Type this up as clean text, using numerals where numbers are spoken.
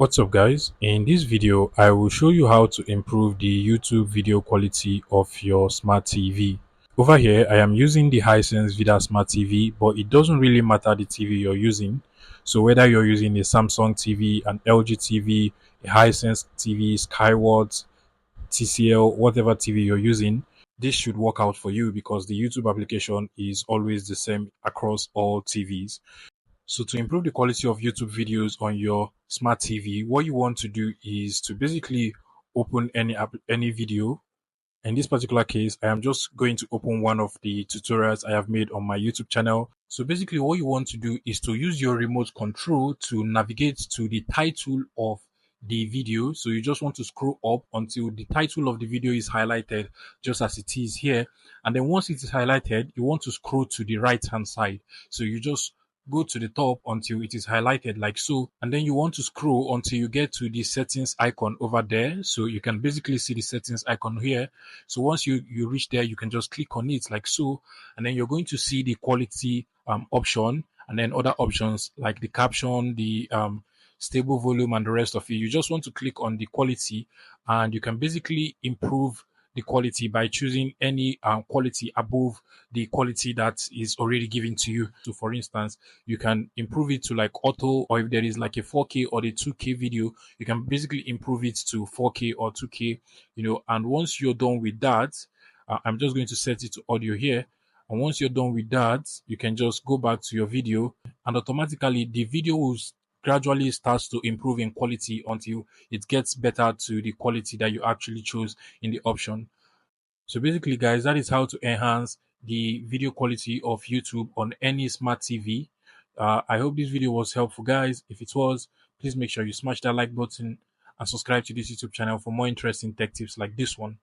What's up guys? In this video, I will show you how to improve the YouTube video quality of your smart TV. Over here, I am using the Hisense Vida Smart TV, but it doesn't really matter the TV you're using. So whether you're using a Samsung TV, an LG TV, a Hisense TV, Skyworth, TCL, whatever TV you're using, this should work out for you because the YouTube application is always the same across all TVs. So to improve the quality of YouTube videos on your smart TV, what you want to do is to basically open any video. In this particular case, I am just going to open one of the tutorials I have made on my YouTube channel. So basically what you want to do is to use your remote control to navigate to the title of the video. So you just want to scroll up until the title of the video is highlighted just as it is here. And then once it is highlighted, you want to scroll to the right hand side. So you just go to the top until it is highlighted like so, and then you want to scroll until you get to the settings icon over there. So you can basically see the settings icon here. So once you reach there, you can just click on it like so, and then you're going to see the quality option, and then other options like the caption, the stable volume, and the rest of it. You just want to click on the quality, and you can basically improve the quality by choosing any quality above the quality that is already given to you. So for instance, you can improve it to like auto, or if there is like a 4K or the 2K video, you can basically improve it to 4K or 2K, and once you're done with that, I'm just going to set it to audio here. And once you're done with that, you can just go back to your video, and automatically the video will gradually starts to improve in quality until it gets better to the quality that you actually chose in the option. So basically, guys, that is how to enhance the video quality of YouTube on any smart TV. I hope this video was helpful, guys. If it was, please make sure you smash that like button and subscribe to this YouTube channel for more interesting tech tips like this one.